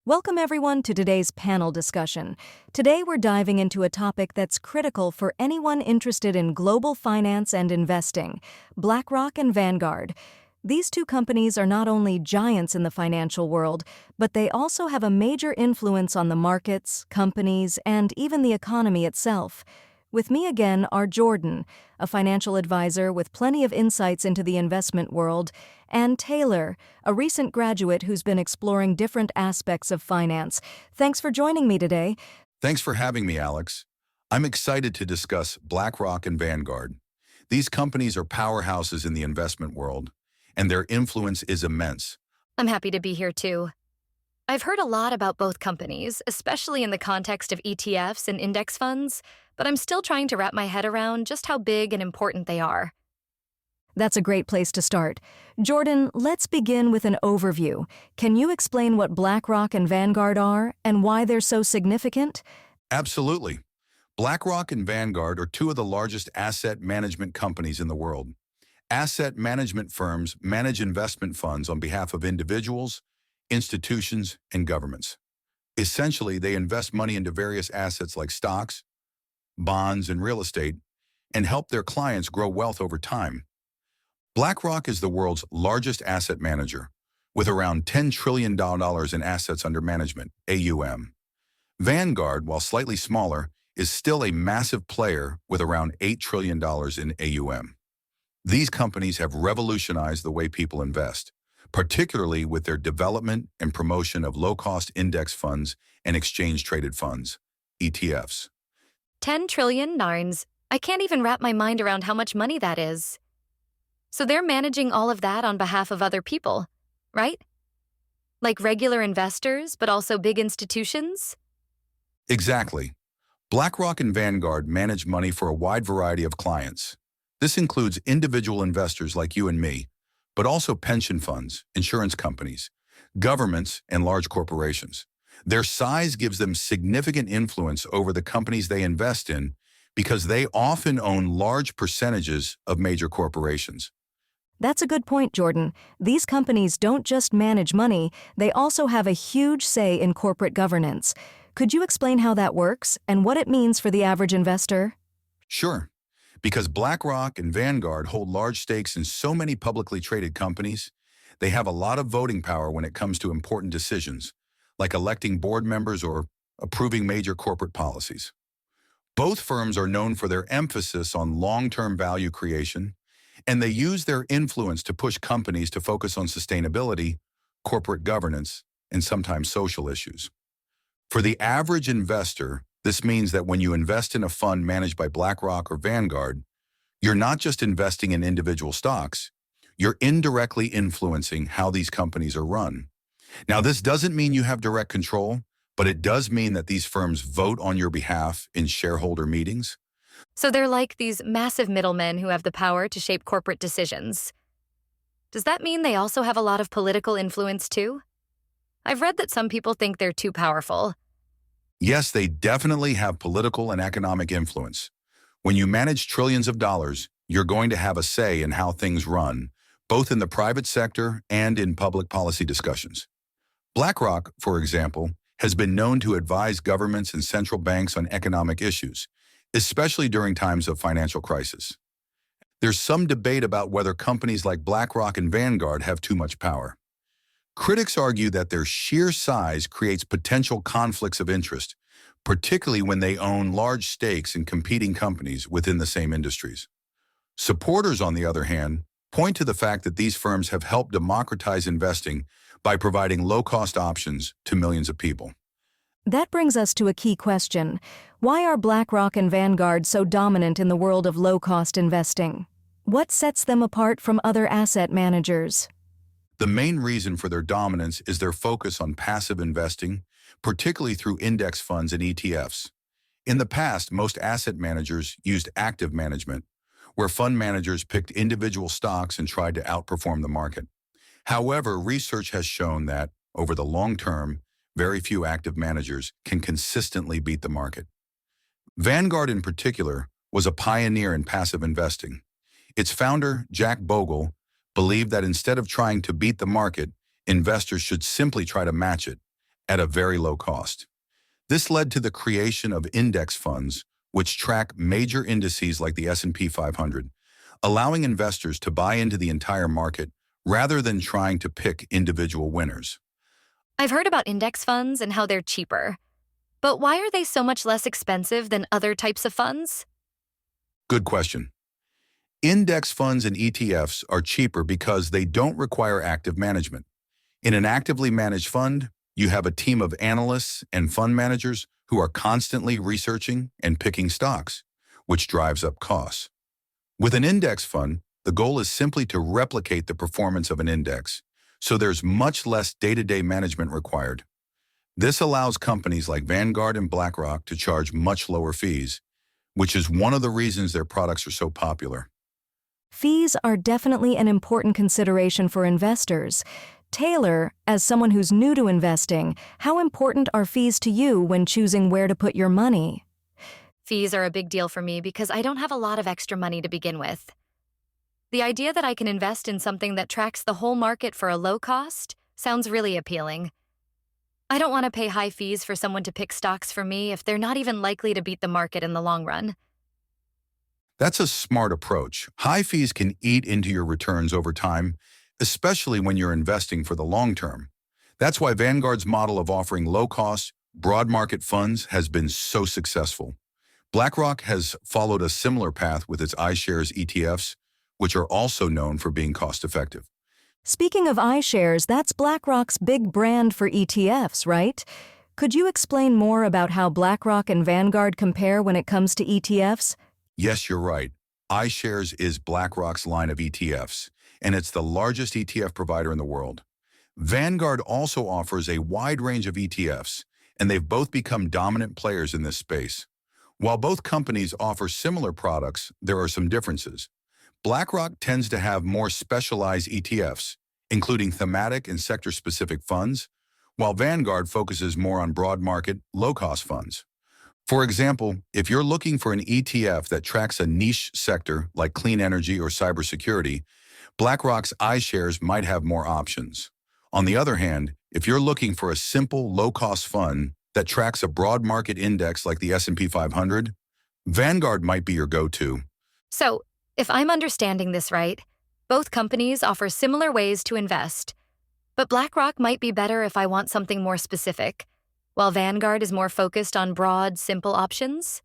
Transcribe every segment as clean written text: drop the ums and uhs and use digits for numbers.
Welcome everyone to today's panel discussion. Today we're diving into a topic that's critical for anyone interested in global finance and investing: BlackRock and Vanguard. These two companies are not only giants in the financial world, but they also have a major influence on the markets, companies, and even the economy itself. With me again are Jordan, a financial advisor with plenty of insights into the investment world, and Taylor, a recent graduate who's been exploring different aspects of finance. Thanks for joining me today. Thanks for having me, Alex. I'm excited to discuss BlackRock and Vanguard. These companies are powerhouses in the investment world, and their influence is immense. I'm happy to be here too. I've heard a lot about both companies, especially in the context of ETFs and index funds, but I'm still trying to wrap my head around just how big and important they are. That's a great place to start. Jordan, let's begin with an overview. Can you explain what BlackRock and Vanguard are and why they're so significant? Absolutely. BlackRock and Vanguard are two of the largest asset management companies in the world. Asset management firms manage investment funds on behalf of individuals, institutions, and governments. Essentially, they invest money into various assets like stocks, bonds, and real estate, and help their clients grow wealth over time. BlackRock is the world's largest asset manager, with around $10 trillion in assets under management, AUM. Vanguard, while slightly smaller, is still a massive player with around $8 trillion in AUM. These companies have revolutionized the way people invest, particularly with their development and promotion of low-cost index funds and exchange-traded funds, ETFs. 10 trillion narns. I can't even wrap my mind around how much money that is. So they're managing all of that on behalf of other people, right? Like regular investors, but also big institutions? Exactly. BlackRock and Vanguard manage money for a wide variety of clients. This includes individual investors like you and me, but also pension funds, insurance companies, governments, and large corporations. Their size gives them significant influence over the companies they invest in because they often own large percentages of major corporations. That's a good point, Jordan. These companies don't just manage money, they also have a huge say in corporate governance. Could you explain how that works and what it means for the average investor? Sure. Because BlackRock and Vanguard hold large stakes in so many publicly traded companies, they have a lot of voting power when it comes to important decisions, like electing board members or approving major corporate policies. Both firms are known for their emphasis on long-term value creation, and they use their influence to push companies to focus on sustainability, corporate governance, and sometimes social issues. For the average investor, this means that when you invest in a fund managed by BlackRock or Vanguard, you're not just investing in individual stocks, you're indirectly influencing how these companies are run. Now, this doesn't mean you have direct control, but it does mean that these firms vote on your behalf in shareholder meetings. So they're like these massive middlemen who have the power to shape corporate decisions. Does that mean they also have a lot of political influence too? I've read that some people think they're too powerful. Yes, they definitely have political and economic influence. When you manage trillions of dollars, you're going to have a say in how things run, both in the private sector and in public policy discussions. BlackRock, for example, has been known to advise governments and central banks on economic issues, especially during times of financial crisis. There's some debate about whether companies like BlackRock and Vanguard have too much power. Critics argue that their sheer size creates potential conflicts of interest, particularly when they own large stakes in competing companies within the same industries. Supporters, on the other hand, point to the fact that these firms have helped democratize investing by providing low-cost options to millions of people. That brings us to a key question. Why are BlackRock and Vanguard so dominant in the world of low-cost investing? What sets them apart from other asset managers? The main reason for their dominance is their focus on passive investing, particularly through index funds and ETFs. In the past, most asset managers used active management, where fund managers picked individual stocks and tried to outperform the market. However, research has shown that, over the long term, very few active managers can consistently beat the market. Vanguard, in particular, was a pioneer in passive investing. Its founder, Jack Bogle, believed that instead of trying to beat the market, investors should simply try to match it, at a very low cost. This led to the creation of index funds, which track major indices like the S&P 500, allowing investors to buy into the entire market rather than trying to pick individual winners. I've heard about index funds and how they're cheaper. But why are they so much less expensive than other types of funds? Good question. Index funds and ETFs are cheaper because they don't require active management. In an actively managed fund, you have a team of analysts and fund managers who are constantly researching and picking stocks, which drives up costs. With an index fund, the goal is simply to replicate the performance of an index, so there's much less day-to-day management required. This allows companies like Vanguard and BlackRock to charge much lower fees, which is one of the reasons their products are so popular. Fees are definitely an important consideration for investors. Taylor, as someone who's new to investing, how important are fees to you when choosing where to put your money? Fees are a big deal for me because I don't have a lot of extra money to begin with. The idea that I can invest in something that tracks the whole market for a low cost sounds really appealing. I don't want to pay high fees for someone to pick stocks for me if they're not even likely to beat the market in the long run. That's a smart approach. High fees can eat into your returns over time, especially when you're investing for the long term. That's why Vanguard's model of offering low-cost, broad market funds has been so successful. BlackRock has followed a similar path with its iShares ETFs, which are also known for being cost-effective. Speaking of iShares, that's BlackRock's big brand for ETFs, right? Could you explain more about how BlackRock and Vanguard compare when it comes to ETFs? Yes, you're right. iShares is BlackRock's line of ETFs, and it's the largest ETF provider in the world. Vanguard also offers a wide range of ETFs, and they've both become dominant players in this space. While both companies offer similar products, there are some differences. BlackRock tends to have more specialized ETFs, including thematic and sector-specific funds, while Vanguard focuses more on broad market, low-cost funds. For example, if you're looking for an ETF that tracks a niche sector like clean energy or cybersecurity, BlackRock's iShares might have more options. On the other hand, if you're looking for a simple, low-cost fund that tracks a broad market index like the S&P 500, Vanguard might be your go-to. So, if I'm understanding this right, both companies offer similar ways to invest. But BlackRock might be better if I want something more specific, while Vanguard is more focused on broad, simple options?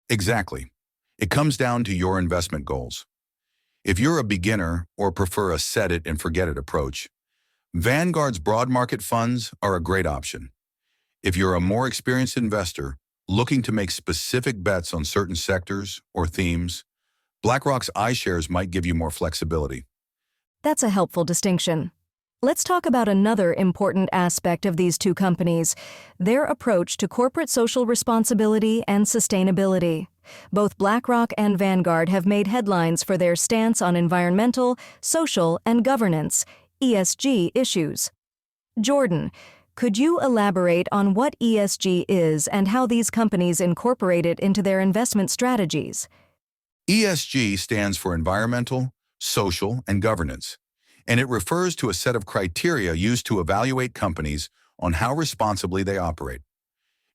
Exactly. It comes down to your investment goals. If you're a beginner or prefer a set-it-and-forget-it approach, Vanguard's broad market funds are a great option. If you're a more experienced investor looking to make specific bets on certain sectors or themes, BlackRock's iShares might give you more flexibility. That's a helpful distinction. Let's talk about another important aspect of these two companies, their approach to corporate social responsibility and sustainability. Both BlackRock and Vanguard have made headlines for their stance on environmental, social, and governance, ESG issues. Jordan, could you elaborate on what ESG is and how these companies incorporate it into their investment strategies? ESG stands for environmental, social, and governance, and it refers to a set of criteria used to evaluate companies on how responsibly they operate.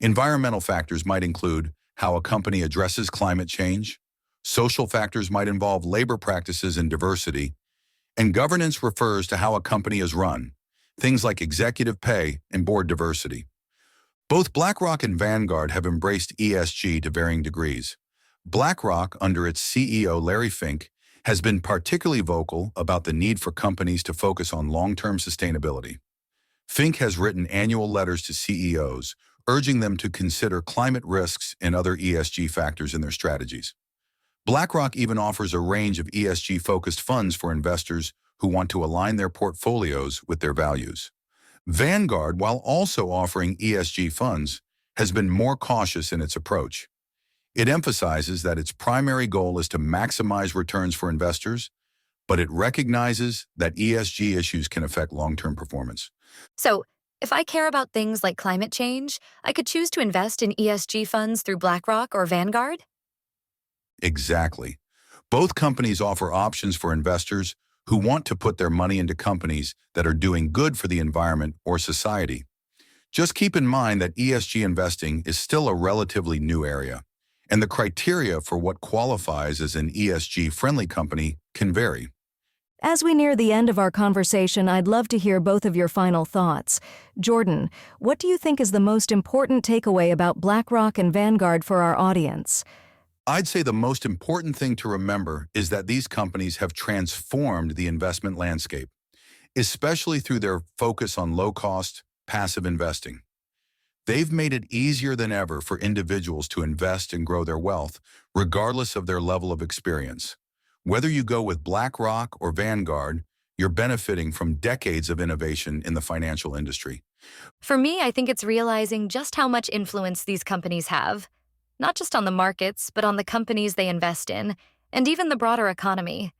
Environmental factors might include how a company addresses climate change, social factors might involve labor practices and diversity, and governance refers to how a company is run, things like executive pay and board diversity. Both BlackRock and Vanguard have embraced ESG to varying degrees. BlackRock, under its CEO Larry Fink, has been particularly vocal about the need for companies to focus on long-term sustainability. Fink has written annual letters to CEOs, urging them to consider climate risks and other ESG factors in their strategies. BlackRock even offers a range of ESG-focused funds for investors who want to align their portfolios with their values. Vanguard, while also offering ESG funds, has been more cautious in its approach. It emphasizes that its primary goal is to maximize returns for investors, but it recognizes that ESG issues can affect long-term performance. So, if I care about things like climate change, I could choose to invest in ESG funds through BlackRock or Vanguard? Exactly. Both companies offer options for investors who want to put their money into companies that are doing good for the environment or society. Just keep in mind that ESG investing is still a relatively new area, and the criteria for what qualifies as an ESG-friendly company can vary. As we near the end of our conversation, I'd love to hear both of your final thoughts. Jordan, what do you think is the most important takeaway about BlackRock and Vanguard for our audience? I'd say the most important thing to remember is that these companies have transformed the investment landscape, especially through their focus on low-cost, passive investing. They've made it easier than ever for individuals to invest and grow their wealth, regardless of their level of experience. Whether you go with BlackRock or Vanguard, you're benefiting from decades of innovation in the financial industry. For me, I think it's realizing just how much influence these companies have, not just on the markets, but on the companies they invest in, and even the broader economy.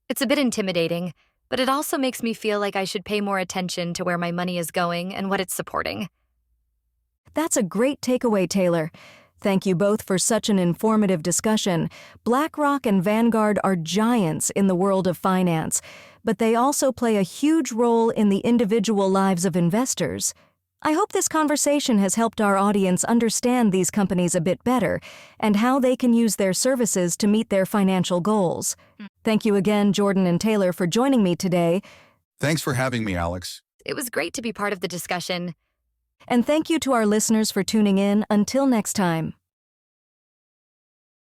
It's a bit intimidating, but it also makes me feel like I should pay more attention to where my money is going and what it's supporting. That's a great takeaway, Taylor. Thank you both for such an informative discussion. BlackRock and Vanguard are giants in the world of finance, but they also play a huge role in the individual lives of investors. I hope this conversation has helped our audience understand these companies a bit better and how they can use their services to meet their financial goals. Thank you again, Jordan and Taylor, for joining me today. Thanks for having me, Alex. It was great to be part of the discussion. And thank you to our listeners for tuning in. Until next time.